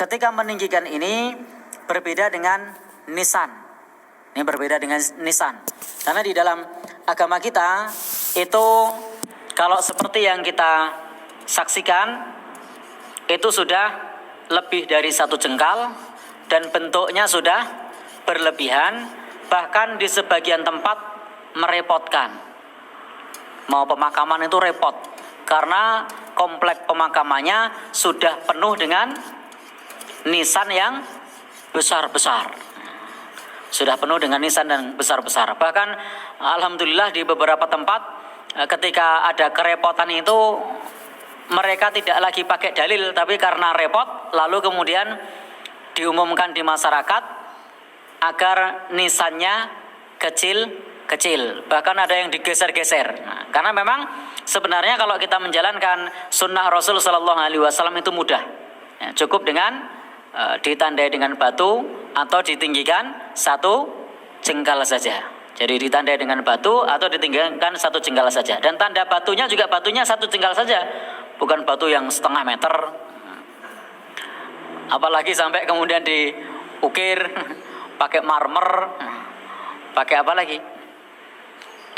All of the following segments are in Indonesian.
ketika meninggikan ini berbeda dengan nisan. Ini berbeda dengan nisan. Karena di dalam agama kita itu kalau seperti yang kita saksikan itu sudah lebih dari 1 jengkal dan bentuknya sudah berlebihan, bahkan di sebagian tempat merepotkan. Mau pemakaman itu repot karena komplek pemakamannya sudah penuh dengan nisan yang besar-besar. Sudah penuh dengan nisan dan besar-besar. Bahkan alhamdulillah di beberapa tempat ketika ada kerepotan itu mereka tidak lagi pakai dalil, tapi karena repot lalu kemudian diumumkan di masyarakat agar nisannya kecil-kecil. Bahkan ada yang digeser-geser. Nah, karena memang sebenarnya kalau kita menjalankan sunnah Rasul Sallallahu Alaihi Wasallam itu mudah. Ya, cukup dengan ditandai dengan batu atau ditinggikan 1 jengkal saja. Jadi ditandai dengan batu atau ditinggikan 1 jengkal saja. Dan tanda batunya juga batunya 1 jengkal saja, bukan batu yang setengah meter. Apalagi sampai kemudian diukir pakai marmer, pakai apa lagi?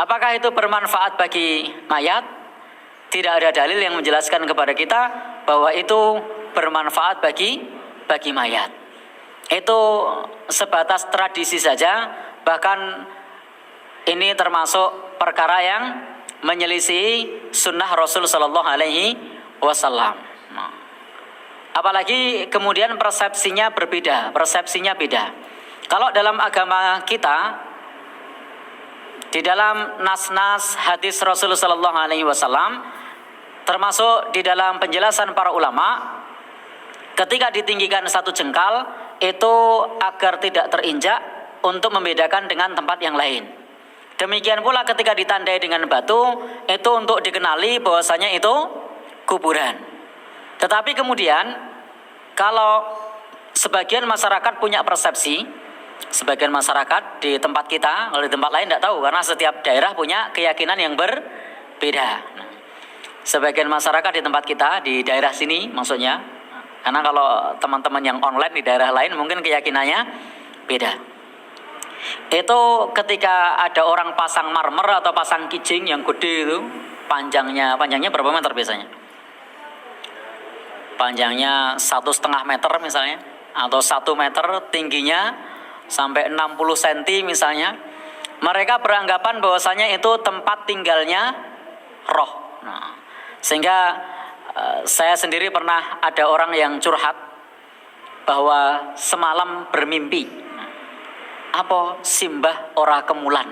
Apakah itu bermanfaat bagi mayat? Tidak ada dalil yang menjelaskan kepada kita bahwa itu bermanfaat bagi mayat. Itu sebatas tradisi saja, bahkan ini termasuk perkara yang menyelisihi sunnah Rasul Sallallahu Alaihi Wasallam. Apalagi kemudian persepsinya berbeda, persepsinya beda. Kalau dalam agama kita, di dalam nas-nas hadis Rasul Sallallahu Alaihi Wasallam, termasuk di dalam penjelasan para ulama, ketika ditinggikan 1 jengkal itu agar tidak terinjak untuk membedakan dengan tempat yang lain. Demikian pula ketika ditandai dengan batu itu untuk dikenali bahwasanya itu kuburan. Tetapi kemudian kalau sebagian masyarakat punya persepsi, sebagian masyarakat di tempat kita, kalau di tempat lain tidak tahu karena setiap daerah punya keyakinan yang berbeda. Sebagian masyarakat di tempat kita, di daerah sini maksudnya, karena kalau teman-teman yang online di daerah lain mungkin keyakinannya beda. Itu ketika ada orang pasang marmer atau pasang kijing yang gede itu, panjangnya berapa meter biasanya? Panjangnya 1,5 meter misalnya, atau 1 meter, tingginya sampai 60 cm misalnya. Mereka beranggapan bahwasanya itu tempat tinggalnya roh. Nah, sehingga saya sendiri pernah ada orang yang curhat bahwa semalam bermimpi apa simbah ora kemulan.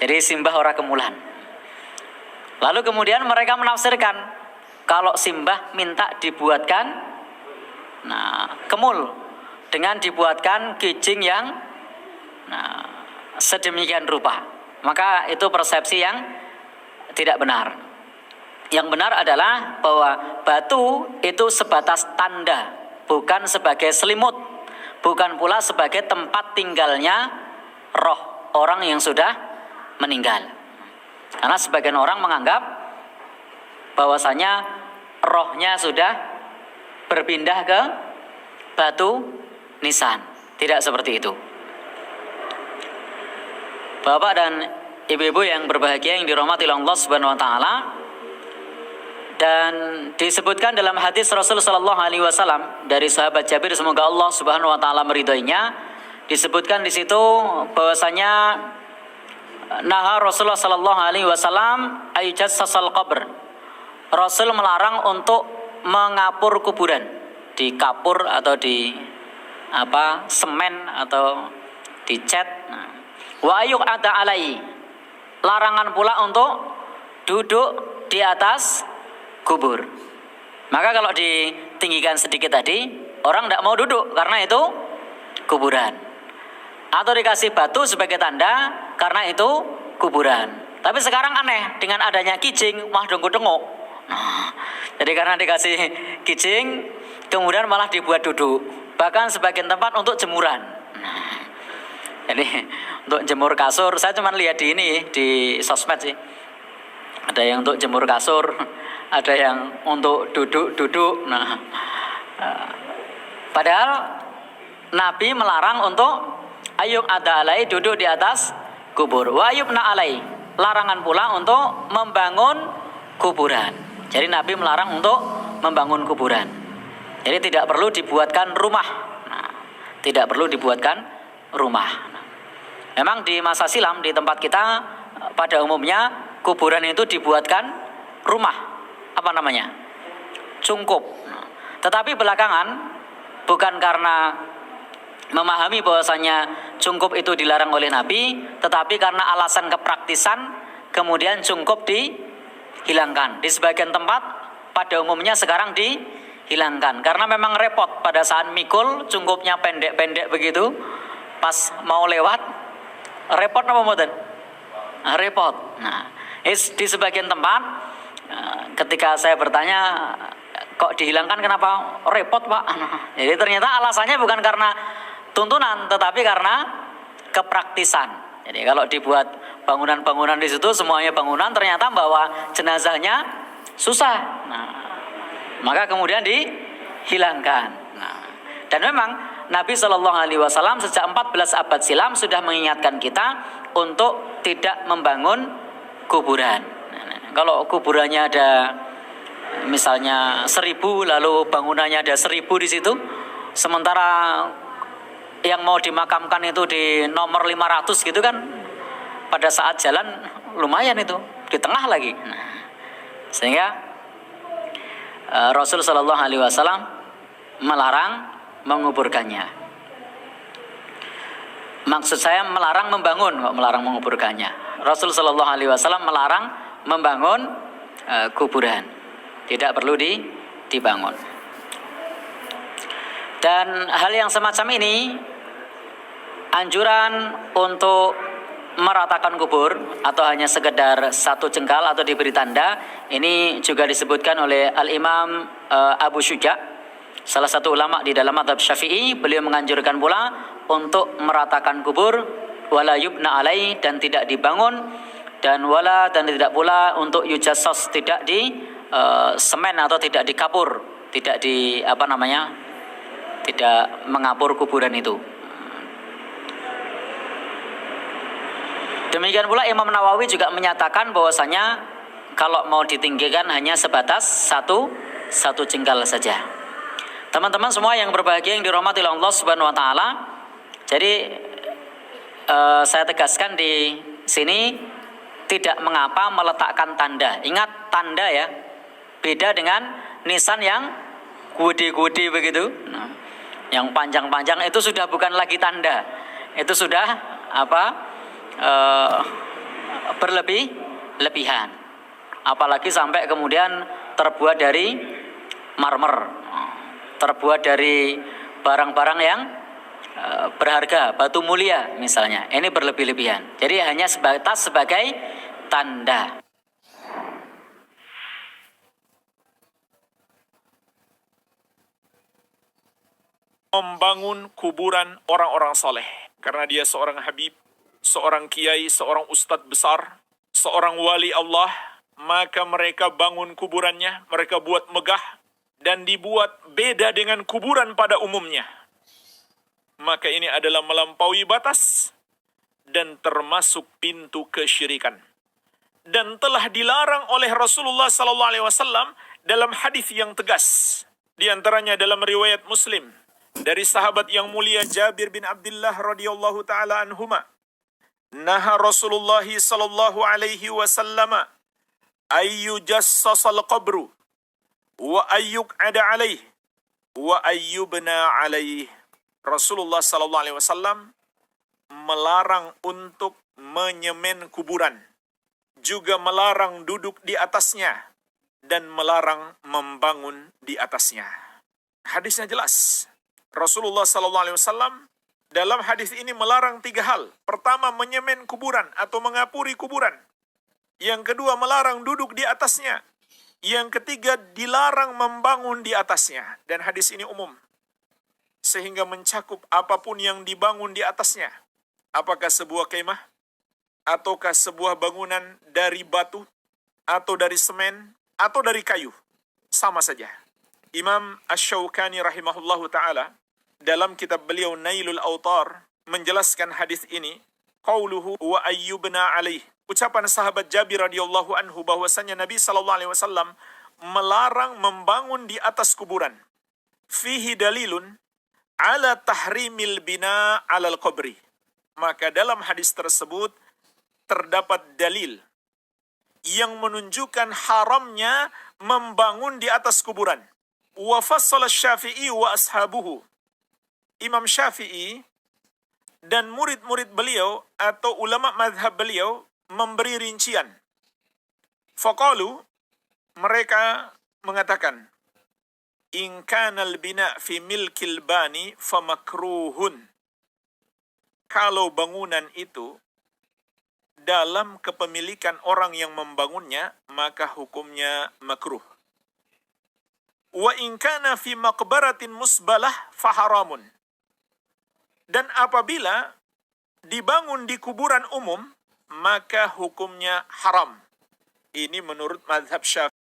Jadi simbah ora kemulan. Lalu kemudian mereka menafsirkan kalau simbah minta dibuatkan kemul dengan dibuatkan kijing yang sedemikian rupa. Maka itu persepsi yang tidak benar. Yang benar adalah bahwa batu itu sebatas tanda, bukan sebagai selimut, bukan pula sebagai tempat tinggalnya roh orang yang sudah meninggal. Karena sebagian orang menganggap bahwasanya rohnya sudah berpindah ke batu nisan. Tidak seperti itu. Bapak dan ibu-ibu yang berbahagia yang dirahmati oleh Allah Subhanahu wa taala, dan disebutkan dalam hadis Rasul Sallallahu Alaihi Wasallam dari sahabat Jabir, semoga Allah Subhanahu Wa Taala meridhoinya, disebutkan di situ bahwasanya naha Rasulullah Sallallahu Alaihi Wasallam ayjassasal qabr. Rasul melarang untuk mengapur kuburan, dikapur atau di semen atau dicat. Wa ayuk ada alai. Larangan pula untuk duduk di atas kubur. Maka kalau ditinggikan sedikit tadi, orang tidak mau duduk karena itu kuburan. Atau dikasih batu sebagai tanda karena itu kuburan. Tapi sekarang aneh, dengan adanya kijing, mah dengku-denguk. Jadi karena dikasih kijing, kemudian malah dibuat duduk. Bahkan sebagian tempat untuk jemuran. Jadi untuk jemur kasur, saya cuma lihat di sosmed sih. Ada yang untuk jemur kasur, ada yang untuk duduk-duduk. Nah, Padahal Nabi melarang untuk ayub ada alai, duduk di atas kubur. Wa ayubna alai, larangan pula untuk membangun kuburan. Jadi Nabi melarang untuk membangun kuburan. Jadi tidak perlu dibuatkan rumah. Nah, tidak perlu dibuatkan rumah. Memang di masa silam di tempat kita pada umumnya kuburan itu dibuatkan rumah. Apa namanya? Cungkup. Tetapi belakangan bukan karena memahami bahwasanya cungkup itu dilarang oleh Nabi, tetapi karena alasan kepraktisan kemudian cungkup dihilangkan. Di sebagian tempat pada umumnya sekarang dihilangkan karena memang repot pada saat mikul cungkupnya pendek-pendek begitu, pas mau lewat repot apa mboten? Repot. Nah, di sebagian tempat ketika saya bertanya kok dihilangkan, kenapa repot Pak? Jadi ternyata alasannya bukan karena tuntunan, tetapi karena kepraktisan. Jadi kalau dibuat bangunan-bangunan di situ semuanya bangunan, ternyata bawa jenazahnya susah. Nah, maka kemudian dihilangkan. Nah, dan memang Nabi Shallallahu Alaihi Wasallam sejak 14 abad silam sudah mengingatkan kita untuk tidak membangun kuburan. Nah, kalau kuburannya ada misalnya 1000, lalu bangunannya ada 1000 di situ, sementara yang mau dimakamkan itu di nomor 500 gitu kan, pada saat jalan lumayan itu di tengah lagi. Nah, sehingga Rasul Shallallahu Alaihi Wasallam melarang menguburkannya. Maksud saya melarang membangun, kok melarang menguburkannya. Rasul Shallallahu Alaihi Wasallam melarang membangun kuburan. Tidak perlu dibangun. Dan hal yang semacam ini, anjuran untuk meratakan kubur atau hanya sekedar satu jengkal atau diberi tanda, ini juga disebutkan oleh Al-Imam Abu Syuja, salah satu ulama di dalam mazhab Syafi'i. Beliau menganjurkan pula untuk meratakan kubur, wala yubna alai, dan tidak dibangun, dan wala, dan tidak pula untuk yujassas, tidak di semen atau tidak dikapur, tidak di tidak mengapur kuburan itu. Demikian pula Imam Nawawi juga menyatakan bahwasanya kalau mau ditinggikan hanya sebatas satu jengkal saja. Teman-teman semua yang berbahagia yang dirahmati oleh Allah Subhanahu wa taala. Jadi saya tegaskan di sini tidak mengapa meletakkan tanda. Ingat tanda ya. Beda dengan nisan yang gede-gede begitu. Nah, yang panjang-panjang itu sudah bukan lagi tanda. Itu sudah berlebihan. Apalagi sampai kemudian terbuat dari marmer, terbuat dari barang-barang yang berharga, batu mulia misalnya. Ini berlebih-lebihan. Jadi hanya sebatas sebagai tanda. Membangun kuburan orang-orang saleh, karena dia seorang habib, seorang kiai, seorang ustadz besar, seorang wali Allah, maka mereka bangun kuburannya, mereka buat megah dan dibuat beda dengan kuburan pada umumnya. Maka ini adalah melampaui batas dan termasuk pintu kesyirikan, dan telah dilarang oleh Rasulullah SAW dalam hadis yang tegas. Di antaranya dalam riwayat Muslim dari sahabat yang mulia Jabir bin Abdullah radhiyallahu taala anhuma, naha Rasulullah sallallahu alaihi wasallam ayyu jassasal qabru wa ayyuk ada alaih wa ayyubna alaih. Rasulullah sallallahu alaihi wasallam melarang untuk menyemen kuburan, juga melarang duduk di atasnya, dan melarang membangun di atasnya. Hadisnya jelas. Rasulullah SAW dalam hadis ini melarang 3 hal. Pertama, menyemen kuburan atau mengapuri kuburan. Yang kedua, melarang duduk di atasnya. Yang ketiga, dilarang membangun di atasnya. Dan hadis ini umum, sehingga mencakup apapun yang dibangun di atasnya. Apakah sebuah kemah, ataukah sebuah bangunan dari batu, atau dari semen, atau dari kayu. Sama saja. Imam Asy-Syaukani rahimahullahu ta'ala dalam kitab beliau Nailul Autar menjelaskan hadis ini, qauluhu wa ayyubna alaih, ucapan sahabat Jabir radhiyallahu anhu bahwasanya Nabi sallallahu alaihi wasallam melarang membangun di atas kuburan. Fihi dalilun ala tahrimil bina alal qabri. Maka dalam hadis tersebut terdapat dalil yang menunjukkan haramnya membangun di atas kuburan. Wa fassala Syafi'i wa ashabuhu. Imam Syafi'i dan murid-murid beliau atau ulama madhab beliau memberi rincian. Faqalu, mereka mengatakan, in kanal bina fi milkil bani famakruhun. Kalau bangunan itu dalam kepemilikan orang yang membangunnya, maka hukumnya makruh. Wa in kana fi maqbaratin musbalah faharamun. Dan apabila dibangun di kuburan umum, maka hukumnya haram. Ini menurut mazhab Syafi'i.